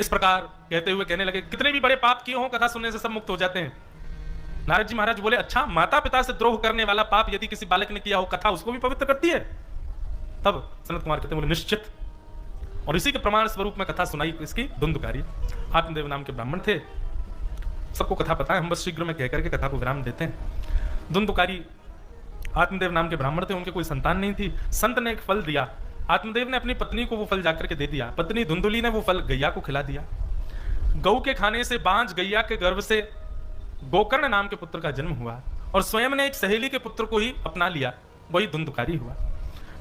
इस प्रकार कहते हुए कहने लगे, कितने भी बड़े पाप किए हों कथा सुनने से सब मुक्त हो जाते हैं। नारद जी महाराज बोले, अच्छा माता पिता से द्रोह करने वाला पाप यदि किसी बालक ने किया हो, कथा उसको भी पवित्र करती है? तब सनत कुमार कहते बोले, निश्चित। और इसी के प्रमाण स्वरूप में कथा सुनाई इसकी धुंधकारी। आत्मदेव नाम के ब्राह्मण थे, सबको कथा पता है, हम बस शीघ्र में कहकर के कथा को विराम देते हैं। धुंधकारी आत्मदेव नाम के ब्राह्मण थे, उनके कोई संतान नहीं थी। संत ने एक फल दिया, आत्मदेव ने अपनी पत्नी को वो फल जाकर के दे दिया। पत्नी धुंधुली ने वो फल गैया को खिला दिया। गौ के खाने से बांझ गैया के गर्भ से गोकर्ण नाम के पुत्र का जन्म हुआ और स्वयं ने एक सहेली के पुत्र को ही अपना लिया, वही धुंधकारी हुआ।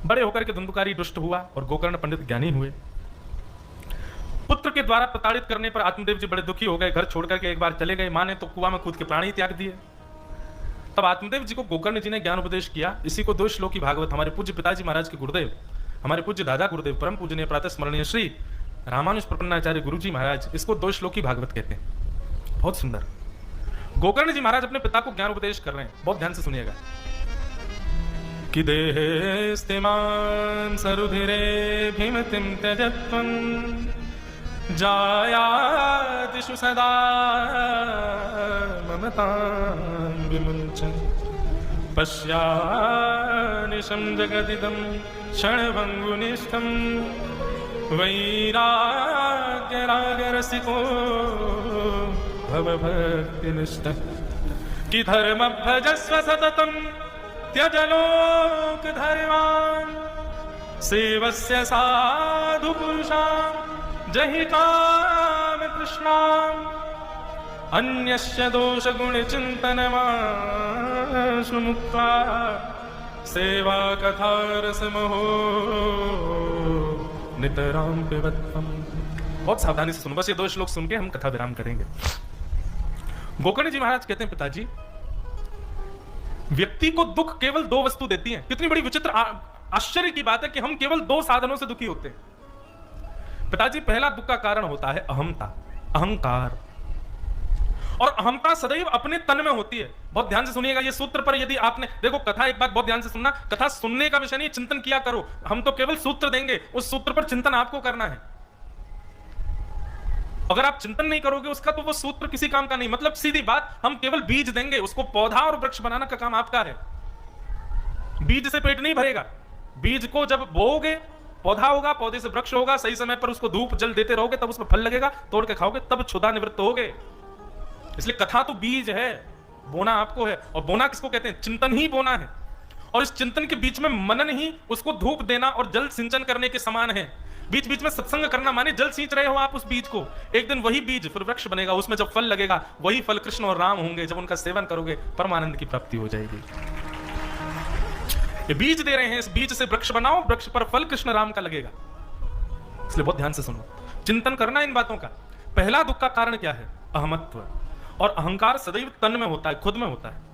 बड़े होकर के धुंधकारी दुष्ट हुआ और गोकर्ण पंडित ज्ञानी हुए। पुत्र के द्वारा प्रताड़ित करने पर आत्मदेव जी बड़े दुखी हो गए, घर छोड़कर के एक बार चले गए। मां ने तो कुआं में कूद के प्राण ही त्याग दिए। तब आत्मदेव जी को गोकर्ण जी ने ज्ञान उपदेश किया। इसी को 2 श्लोकी भागवत हमारे पूज्य पिताजी महाराज के गुरुदेव, हमारे पूज्य दादा गुरुदेव, परम पूजनीय प्रातः स्मरणीय श्री रामानुज प्रपन्नाचार्य गुरु जी महाराज, इसको 2 श्लोकी भागवत कहते हैं। बहुत सुंदर। गोकर्ण जी महाराज अपने पिता को ज्ञान उपदेश कर रहे हैं, बहुत ध्यान से सुनिएगा। कि देहे स्थिमान् सरुधिरे भीमतिं त्यजत्वं जायादिषु सदा ममतां विमुञ्चन् पश्यानिशं जगदिदं क्षणभङ्गुनिष्ठं वैराग्यरागरसिको भवभक्तिनिष्ठः। कि धर्मभजस्व सततं त्यज लोकधर्मान् सेवस्य साधु पुरुषान् जहि काम कृष्णाम् अन्यस्य दोष गुण चिंतनमाशु मुक्त्वा सेवा कथा रसमहो नितराम पिबत्वम्। बहुत सावधानी से सुनो, बस ये 2 श्लोक सुन के हम कथा विराम करेंगे। गोकर्ण जी महाराज कहते हैं, पिताजी व्यक्ति को दुख केवल 2 वस्तु देती हैं। कितनी बड़ी विचित्र आश्चर्य की बात है कि हम केवल 2 साधनों से दुखी होते हैं। पिताजी, पहला दुख का कारण होता है अहमता, अहंकार। और अहमता सदैव अपने तन में होती है। बहुत ध्यान से सुनिएगा ये सूत्र पर, यदि आपने देखो कथा, एक बात बहुत ध्यान से सुनना, कथा सुनने का विषय नहीं, चिंतन किया करो। हम तो केवल सूत्र देंगे, उस सूत्र पर चिंतन आपको करना है। अगर आप चिंतन नहीं करोगे उसका तो वो सूत्र किसी काम का नहीं। मतलब सीधी बात, हम केवल बीज देंगे, उसको पौधा और वृक्ष बनाना का काम आपका है। बीज से पेट नहीं भरेगा। बीज को जब बोओगे पौधा होगा, पौधे से वृक्ष होगा, सही समय पर उसको धूप जल देते रहोगे तब उसमें फल लगेगा, तोड़ के खाओगे तब क्षुधा निवृत्त होगे। इसलिए कथा तो बीज है, बोना आपको है। और बोना किसको कहते हैं? चिंतन ही बोना है। और इस चिंतन के बीच में मनन ही उसको धूप देना और जल सिंचन करने के समान है। बीच बीच में सत्संग करना माने जल सींच रहे हो आप उस बीज को, एक दिन वही बीज फिर वृक्ष बनेगा, उसमें जब फल लगेगा वही फल कृष्ण और राम होंगे। जब उनका सेवन करोगे परमानंद की प्राप्ति हो जाएगी। ये बीज दे रहे हैं, इस बीज से वृक्ष बनाओ, वृक्ष पर फल कृष्ण राम का लगेगा। इसलिए बहुत ध्यान से सुनो, चिंतन करना इन बातों का। पहला दुख का कारण क्या है? अहमत्व। और अहंकार सदैव तन में होता है, खुद में होता है।